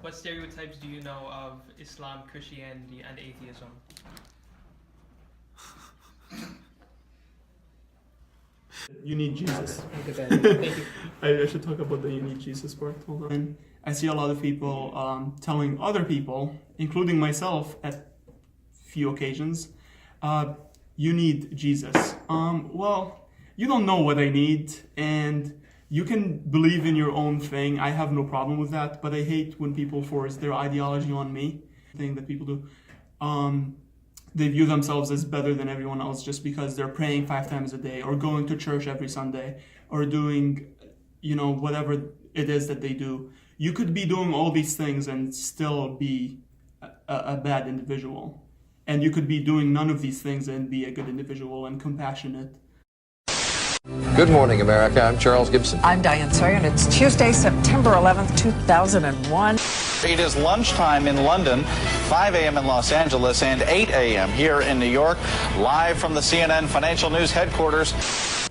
What stereotypes do you know of Islam, Christianity, and atheism? You need Jesus. Thank you. I should talk about the you need Jesus part. Hold on. I see a lot of people telling other people, including myself at few occasions, you need Jesus. Well, you don't know what I need, and you can believe in your own thing. I have no problem with that, but I hate when people force their ideology on me. Thing that people do. They view themselves as better than everyone else just because they're praying 5 times a day or going to church every Sunday or doing, whatever it is that they do. You could be doing all these things and still be a bad individual. And you could be doing none of these things and be a good individual and compassionate. Good morning, America. I'm Charles Gibson. I'm Diane Sawyer, and it's Tuesday, September 11th, 2001. It is lunchtime in London, 5 a.m. in Los Angeles, and 8 a.m. here in New York, live from the CNN Financial News headquarters.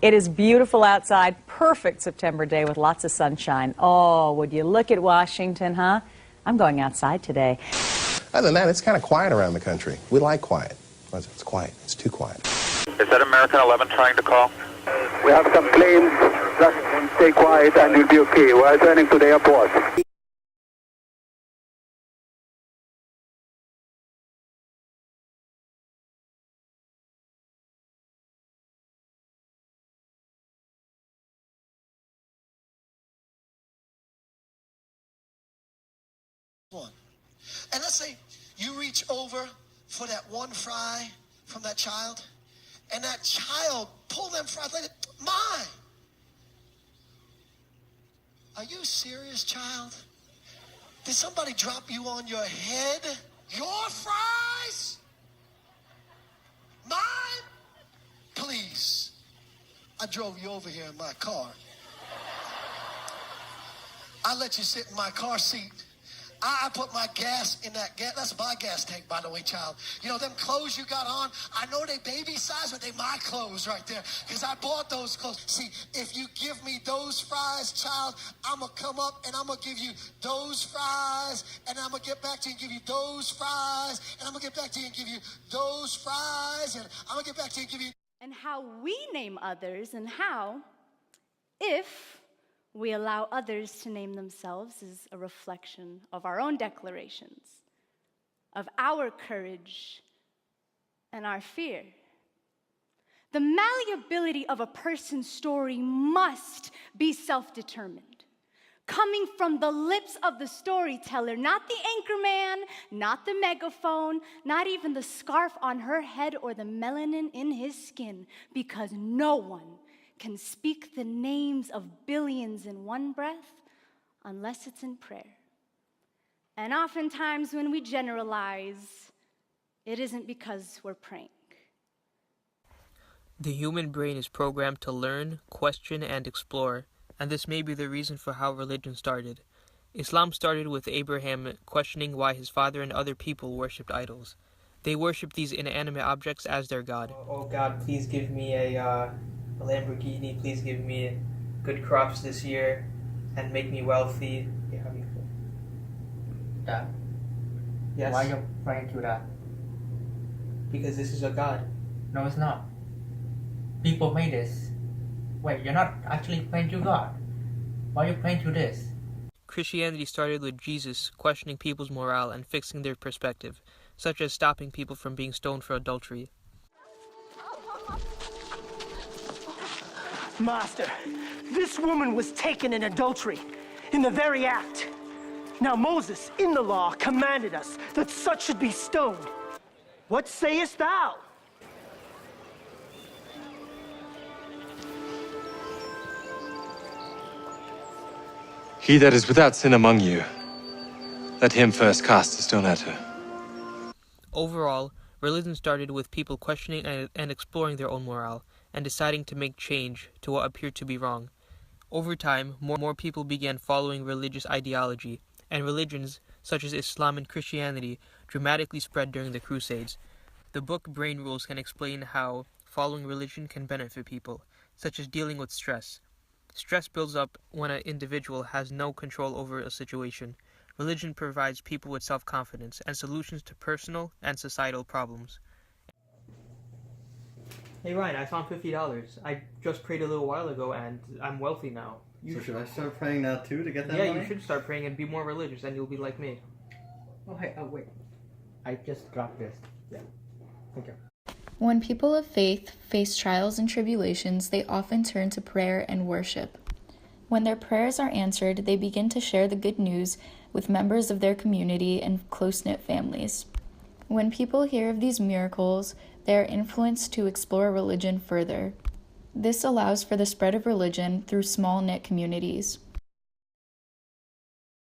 It is beautiful outside, perfect September day with lots of sunshine. Oh, would you look at Washington, huh? I'm going outside today. Other than that, it's kind of quiet around the country. We like quiet. It's quiet. It's too quiet. Is that American 11 trying to call? We have some planes. Just stay quiet and you'll be okay. We are turning to the airport. And let's say you reach over for that one fry from that child, and that child pull them fries like, mine. Are you serious, child? Did somebody drop you on your head? Your fries? Mine? Please. I drove you over here in my car. I let you sit in my car seat. I put my gas in that gas. That's my gas tank, by the way, child. You know, them clothes you got on, I know they baby size, but they my clothes right there, because I bought those clothes. See, if you give me those fries, child, I'm going to come up and I'm going to give you those fries, and I'm going to get back to you and give you those fries, and I'm going to get back to you and give you those fries, and I'm going to get back to you and give you... And how we name others and how, if we allow others to name themselves, is a reflection of our own declarations, of our courage and our fear. The malleability of a person's story must be self-determined, coming from the lips of the storyteller, not the anchorman, not the megaphone, not even the scarf on her head or the melanin in his skin, because no one can speak the names of billions in one breath unless it's in prayer. And oftentimes when we generalize, it isn't because we're praying. The human brain is programmed to learn, question, and explore, and this may be the reason for how religion started. Islam started with Abraham questioning why his father and other people worshipped idols. They worshipped these inanimate objects as their God. Oh God, please give me a Lamborghini, please give me good crops this year and make me wealthy. Yeah, how do you feel? Dad, Yes? why are you praying to that? Because this is a God. No, it's not. People made this. Wait, you're not actually praying to God. Why are you praying to this? Christianity started with Jesus questioning people's morale and fixing their perspective, such as stopping people from being stoned for adultery. Master, this woman was taken in adultery, in the very act. Now Moses, in the law, commanded us that such should be stoned. What sayest thou? He that is without sin among you, let him first cast a stone at her. Overall, religion started with people questioning and exploring their own morale, and deciding to make change to what appeared to be wrong. Over time, more people began following religious ideology, and religions, such as Islam and Christianity, dramatically spread during the Crusades. The book Brain Rules can explain how following religion can benefit people, such as dealing with stress. Stress builds up when an individual has no control over a situation, Religion provides people with self-confidence and solutions to personal and societal problems. Hey Ryan, I found $50. I just prayed a little while ago and I'm wealthy now. So should I start praying now too to get that money? money? You should start praying and be more religious and you'll be like me. Oh, hey, wait. I just dropped this. Yeah. Thank you. When people of faith face trials and tribulations, they often turn to prayer and worship. When their prayers are answered, they begin to share the good news with members of their community and close-knit families. When people hear of these miracles, they are influenced to explore religion further. This allows for the spread of religion through small-knit communities.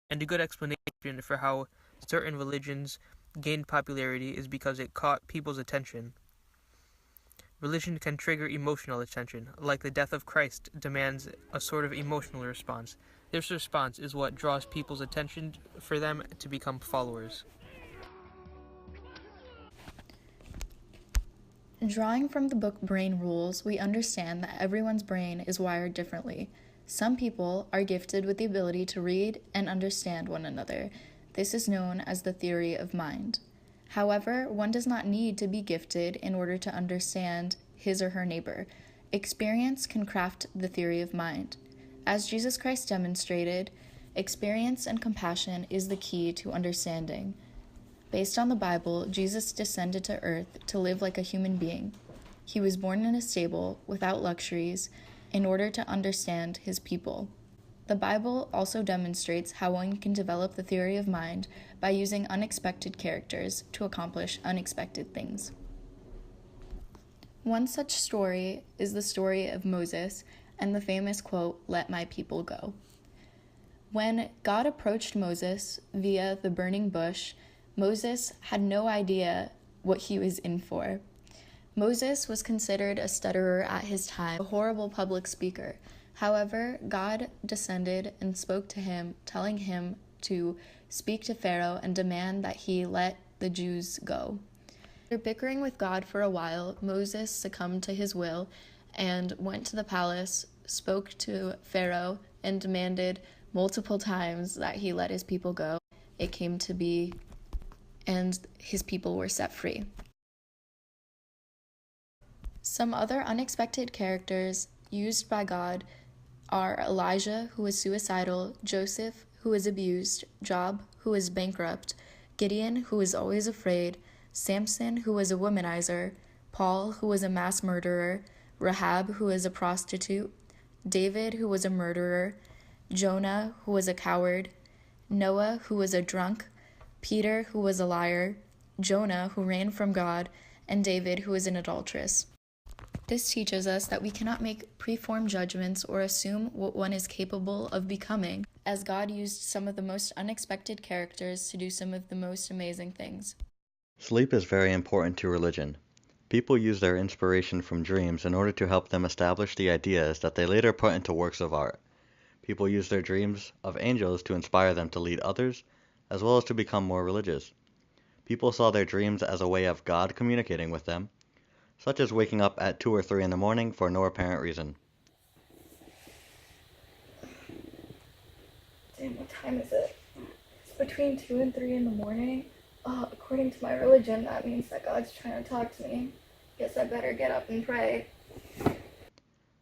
And a good explanation for how certain religions gained popularity is because it caught people's attention. Religion can trigger emotional attention, like the death of Christ demands a sort of emotional response. This response is what draws people's attention for them to become followers. Drawing from the book Brain Rules, we understand that everyone's brain is wired differently. Some people are gifted with the ability to read and understand one another. This is known as the theory of mind. However, one does not need to be gifted in order to understand his or her neighbor. Experience can craft the theory of mind. As Jesus Christ demonstrated, experience and compassion is the key to understanding. Based on the Bible, Jesus descended to earth to live like a human being. He was born in a stable, without luxuries, in order to understand his people. The Bible also demonstrates how one can develop the theory of mind by using unexpected characters to accomplish unexpected things. One such story is the story of Moses and the famous quote, "Let my people go." When God approached Moses via the burning bush, Moses had no idea what he was in for. Moses was considered a stutterer at his time, a horrible public speaker. However, God descended and spoke to him, telling him to speak to Pharaoh and demand that he let the Jews go. After bickering with God for a while, Moses succumbed to his will and went to the palace, spoke to Pharaoh, and demanded multiple times that he let his people go. It came to be, and his people were set free. Some other unexpected characters used by God are Elijah, who was suicidal, Joseph, who was abused, Job, who was bankrupt, Gideon, who was always afraid, Samson, who was a womanizer, Paul, who was a mass murderer, Rahab, who was a prostitute, David, who was a murderer, Jonah, who was a coward, Noah, who was a drunk, Peter, who was a liar, Jonah, who ran from God, and David, who was an adulteress. This teaches us that we cannot make preformed judgments or assume what one is capable of becoming, as God used some of the most unexpected characters to do some of the most amazing things. Sleep is very important to religion. People use their inspiration from dreams in order to help them establish the ideas that they later put into works of art. People use their dreams of angels to inspire them to lead others, as well as to become more religious. People saw their dreams as a way of God communicating with them, such as waking up at 2 or 3 in the morning for no apparent reason. Damn, what time is it? It's between 2 and 3 in the morning. According to my religion, that means that God's trying to talk to me. Guess I better get up and pray.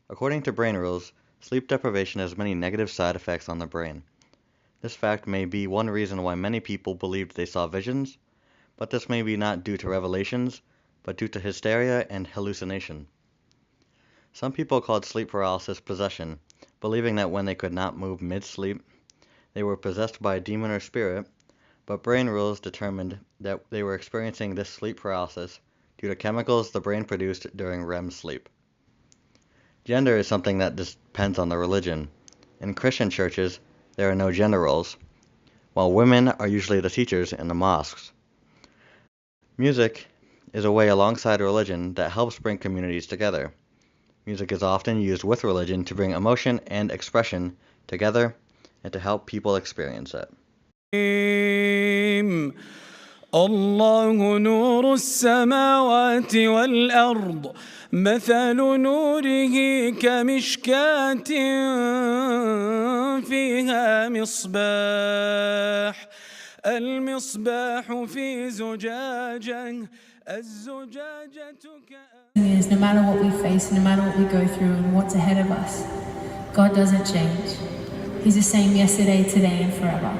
According to Brain Rules, sleep deprivation has many negative side effects on the brain. This fact may be one reason why many people believed they saw visions, but this may be not due to revelations, but due to hysteria and hallucination. Some people called sleep paralysis possession, believing that when they could not move mid-sleep, they were possessed by a demon or spirit, but Brain Rules determined that they were experiencing this sleep paralysis due to chemicals the brain produced during REM sleep. Gender is something that depends on the religion. In Christian churches, there are no gender roles, while women are usually the teachers in the mosques. Music is a way alongside religion that helps bring communities together. Music is often used with religion to bring emotion and expression together and to help people experience it. الله نور السماوات والأرض مثل نوره كمشكاة فيها مصباح المصباح في زجاجة الزجاجة is no matter what we face, no matter what we go through and what's ahead of us, God doesn't change. He's the same yesterday, today and forever.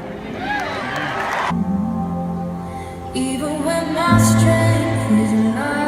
Even when my strength is alive.